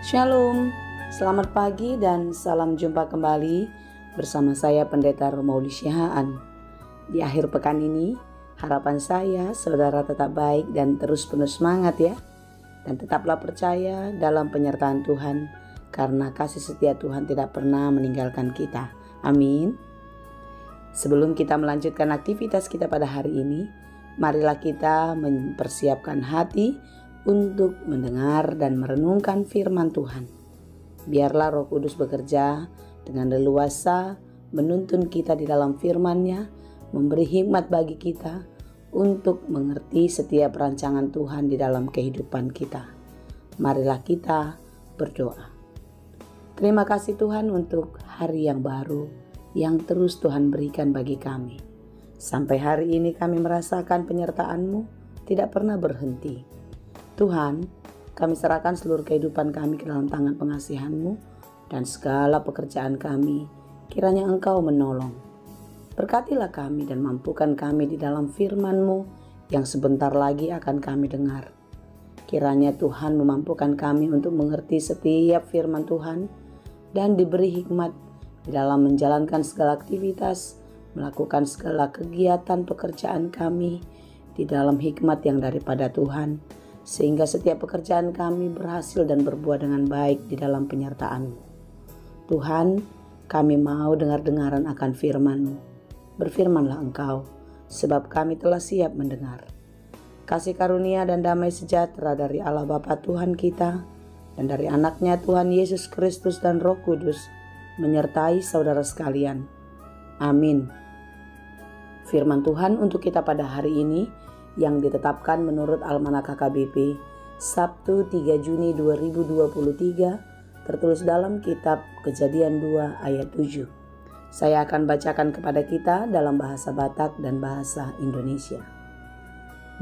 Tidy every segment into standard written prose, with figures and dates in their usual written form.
Shalom, selamat pagi dan salam jumpa kembali bersama saya Pendeta Romauli Syahaan. Di akhir pekan ini, harapan saya saudara tetap baik dan terus penuh semangat ya. Dan tetaplah percaya dalam penyertaan Tuhan, karena kasih setia Tuhan tidak pernah meninggalkan kita. Amin. Sebelum kita melanjutkan aktivitas kita pada hari ini, marilah kita mempersiapkan hati untuk mendengar dan merenungkan firman Tuhan. Biarlah Roh Kudus bekerja dengan leluasa, menuntun kita di dalam firman-Nya, memberi hikmat bagi kita untuk mengerti setiap rancangan Tuhan di dalam kehidupan kita. Marilah kita berdoa. Terima kasih Tuhan untuk hari yang baru yang terus Tuhan berikan bagi kami. Sampai hari ini kami merasakan penyertaan-Mu tidak pernah berhenti. Tuhan, kami serahkan seluruh kehidupan kami ke dalam tangan pengasihan-Mu dan segala pekerjaan kami, kiranya Engkau menolong. Berkatilah kami dan mampukan kami di dalam firman-Mu yang sebentar lagi akan kami dengar. Kiranya Tuhan memampukan kami untuk mengerti setiap firman Tuhan dan diberi hikmat di dalam menjalankan segala aktivitas, melakukan segala kegiatan pekerjaan kami di dalam hikmat yang daripada Tuhan, sehingga setiap pekerjaan kami berhasil dan berbuah dengan baik di dalam penyertaan-Mu. Tuhan, kami mau dengar-dengaran akan firman-Mu. Berfirmanlah Engkau, sebab kami telah siap mendengar. Kasih karunia dan damai sejahtera dari Allah Bapa Tuhan kita, dan dari anaknya Tuhan Yesus Kristus dan Roh Kudus, menyertai saudara sekalian. Amin. Firman Tuhan untuk kita pada hari ini, yang ditetapkan menurut Almanak KKBP Sabtu 3 Juni 2023, tertulis dalam kitab Kejadian 2 ayat 7. Saya akan bacakan kepada kita dalam bahasa Batak dan bahasa Indonesia.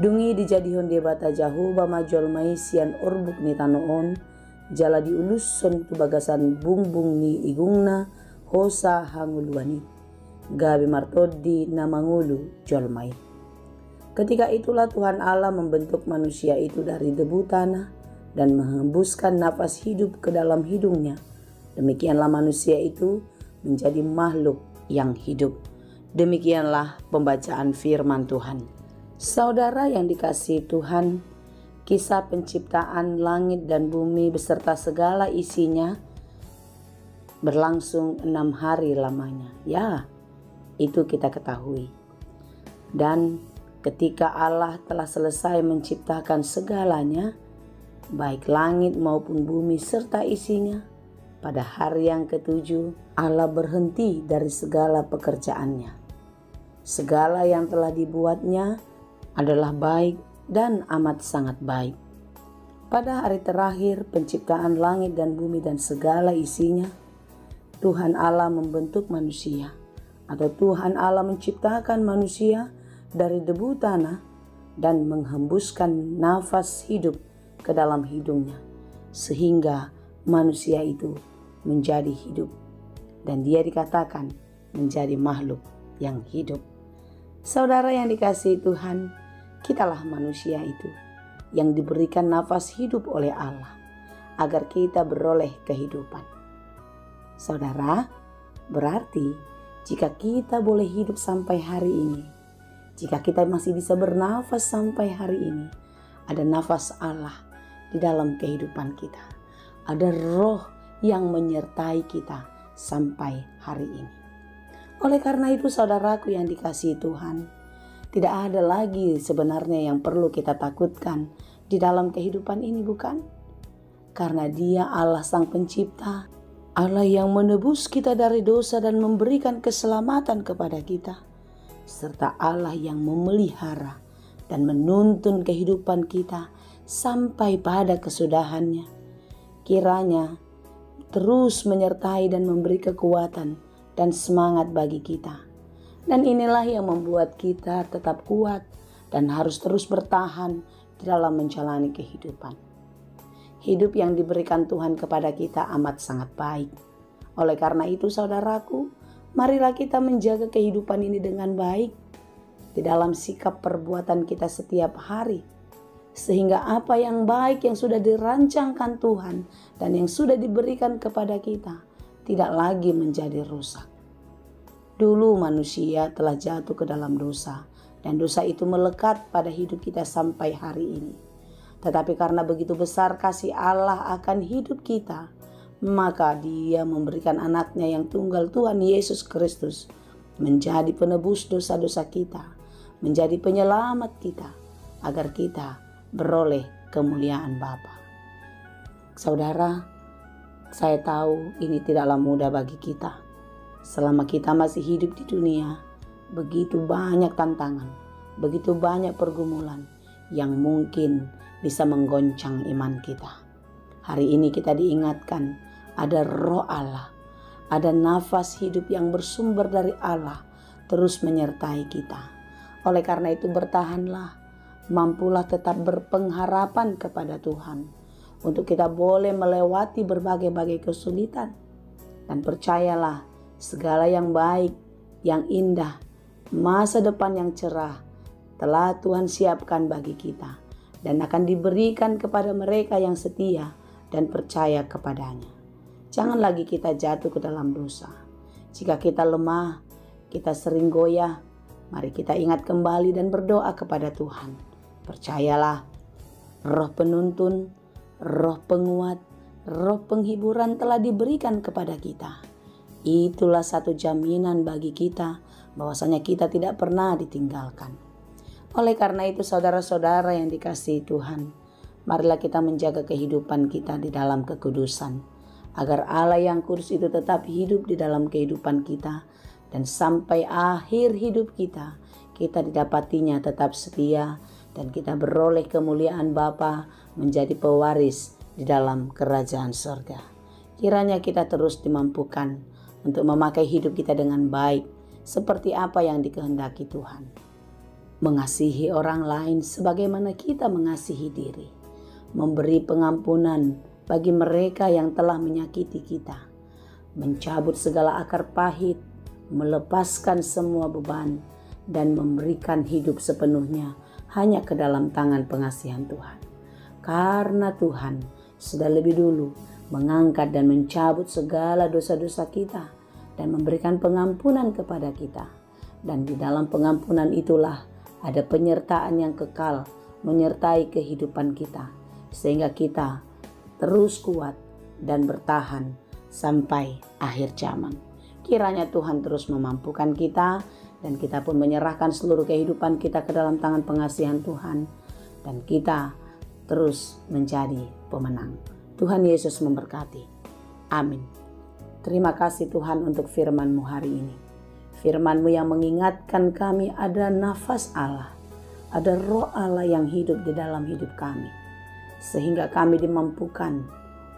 Dungi dijadihon dia bata jahu bama jolmai sian orbuk ni tanoon, jala diulus son tu bagasan bungbung ni igungna hosa hanguluani, gabi martodi namangulu jolmai. Ketika itulah Tuhan Allah membentuk manusia itu dari debu tanah dan menghembuskan nafas hidup ke dalam hidungnya. Demikianlah manusia itu menjadi makhluk yang hidup. Demikianlah pembacaan firman Tuhan. Saudara yang dikasihi Tuhan, kisah penciptaan langit dan bumi beserta segala isinya berlangsung 6 hari lamanya. Ya, itu kita ketahui. Dan ketika Allah telah selesai menciptakan segalanya, baik langit maupun bumi serta isinya, pada hari yang ketujuh Allah berhenti dari segala pekerjaannya. Segala yang telah dibuatnya adalah baik dan amat sangat baik. Pada hari terakhir penciptaan langit dan bumi dan segala isinya, Tuhan Allah membentuk manusia, atau Tuhan Allah menciptakan manusia dari debu tanah dan menghembuskan nafas hidup ke dalam hidungnya, sehingga manusia itu menjadi hidup dan dia dikatakan menjadi makhluk yang hidup. Saudara yang dikasihi Tuhan, kitalah manusia itu yang diberikan nafas hidup oleh Allah agar kita beroleh kehidupan. Saudara, berarti jika kita boleh hidup sampai hari ini, jika kita masih bisa bernafas sampai hari ini, ada nafas Allah di dalam kehidupan kita. Ada roh yang menyertai kita sampai hari ini. Oleh karena itu saudaraku yang dikasihi Tuhan, tidak ada lagi sebenarnya yang perlu kita takutkan di dalam kehidupan ini, bukan? Karena Dia Allah Sang Pencipta, Allah yang menebus kita dari dosa dan memberikan keselamatan kepada kita, serta Allah yang memelihara dan menuntun kehidupan kita sampai pada kesudahannya. Kiranya terus menyertai dan memberi kekuatan dan semangat bagi kita. Dan inilah yang membuat kita tetap kuat dan harus terus bertahan di dalam menjalani kehidupan. Hidup yang diberikan Tuhan kepada kita amat sangat baik. Oleh karena itu saudaraku, marilah kita menjaga kehidupan ini dengan baik di dalam sikap perbuatan kita setiap hari. sehingga apa yang baik yang sudah dirancangkan Tuhan dan yang sudah diberikan kepada kita tidak lagi menjadi rusak. Dulu manusia telah jatuh ke dalam dosa, dan dosa itu melekat pada hidup kita sampai hari ini. Tetapi karena begitu besar kasih Allah akan hidup kita, maka Dia memberikan anaknya yang tunggal, Tuhan Yesus Kristus, menjadi penebus dosa-dosa kita, menjadi penyelamat kita, agar kita beroleh kemuliaan Bapa. Saudara, saya tahu ini tidaklah mudah bagi kita. Selama kita masih hidup di dunia, begitu banyak tantangan, begitu banyak pergumulan yang mungkin bisa menggoncang iman kita. Hari ini kita diingatkan ada Roh Allah, ada nafas hidup yang bersumber dari Allah terus menyertai kita. Oleh karena itu bertahanlah, mampulah tetap berpengharapan kepada Tuhan untuk kita boleh melewati berbagai-bagai kesulitan. Dan percayalah, segala yang baik, yang indah, masa depan yang cerah telah Tuhan siapkan bagi kita dan akan diberikan kepada mereka yang setia dan percaya kepadanya. Jangan lagi kita jatuh ke dalam dosa. Jika kita lemah, kita sering goyah, mari kita ingat kembali dan berdoa kepada Tuhan. Percayalah, Roh penuntun, Roh penguat, Roh penghiburan telah diberikan kepada kita. Itulah satu jaminan bagi kita bahwasanya kita tidak pernah ditinggalkan. Oleh karena itu saudara-saudara yang dikasihi Tuhan, marilah kita menjaga kehidupan kita di dalam kekudusan, agar Allah yang kudus itu tetap hidup di dalam kehidupan kita, dan sampai akhir hidup kita, kita didapatinya tetap setia, dan kita beroleh kemuliaan Bapa, menjadi pewaris di dalam kerajaan surga. Kiranya kita terus dimampukan untuk memakai hidup kita dengan baik, seperti apa yang dikehendaki Tuhan. Mengasihi orang lain sebagaimana kita mengasihi diri. Memberi pengampunan bagi mereka yang telah menyakiti kita. Mencabut segala akar pahit, melepaskan semua beban, dan memberikan hidup sepenuhnya hanya ke dalam tangan pengasihan Tuhan. Karena Tuhan sudah lebih dulu mengangkat dan mencabut segala dosa-dosa kita dan memberikan pengampunan kepada kita. Dan di dalam pengampunan itulah ada penyertaan yang kekal menyertai kehidupan kita, sehingga kita terus kuat dan bertahan sampai akhir zaman. Kiranya Tuhan terus memampukan kita, dan kita pun menyerahkan seluruh kehidupan kita ke dalam tangan pengasihan Tuhan, dan kita terus menjadi pemenang. Tuhan Yesus memberkati. Amin. Terima kasih Tuhan untuk firman-Mu hari ini. Firman-Mu yang mengingatkan kami ada nafas Allah, ada Roh Allah yang hidup di dalam hidup kami, sehingga kami dimampukan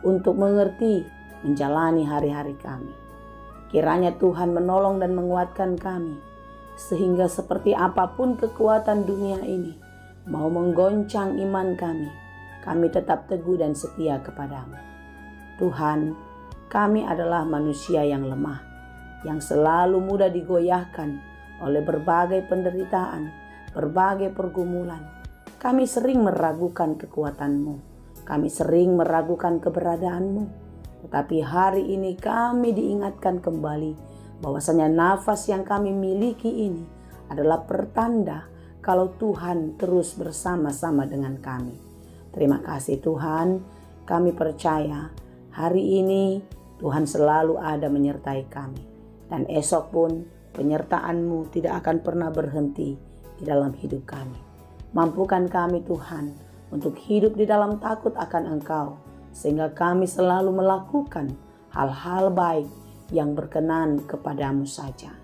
untuk mengerti, menjalani hari-hari kami. Kiranya Tuhan menolong dan menguatkan kami, sehingga seperti apapun kekuatan dunia ini mau menggoncang iman kami tetap teguh dan setia kepadamu. Tuhan, kami adalah manusia yang lemah, yang selalu mudah digoyahkan oleh berbagai penderitaan, berbagai pergumulan. Kami sering meragukan kekuatan-Mu, kami sering meragukan keberadaan-Mu. Tetapi hari ini kami diingatkan kembali bahwasanya nafas yang kami miliki ini adalah pertanda kalau Tuhan terus bersama-sama dengan kami. Terima kasih Tuhan, kami percaya hari ini Tuhan selalu ada menyertai kami. Dan esok pun penyertaan-Mu tidak akan pernah berhenti di dalam hidup kami. Mampukan kami Tuhan untuk hidup di dalam takut akan Engkau, sehingga kami selalu melakukan hal-hal baik yang berkenan kepadamu saja.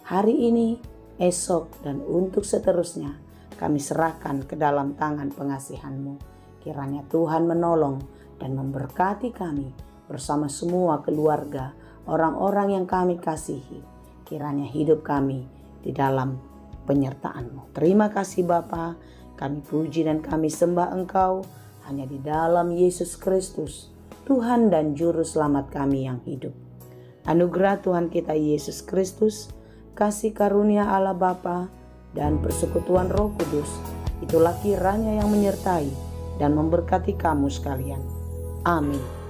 Hari ini, esok, dan untuk seterusnya kami serahkan ke dalam tangan pengasihan-Mu. Kiranya Tuhan menolong dan memberkati kami bersama semua keluarga, orang-orang yang kami kasihi. Kiranya hidup kami di dalam penyertaan-Mu. Terima kasih Bapa, kami puji dan kami sembah Engkau hanya di dalam Yesus Kristus, Tuhan dan Juru Selamat kami yang hidup. Anugerah Tuhan kita Yesus Kristus, kasih karunia Allah Bapa, dan persekutuan Roh Kudus itulah kiranya yang menyertai dan memberkati kamu sekalian. Amin.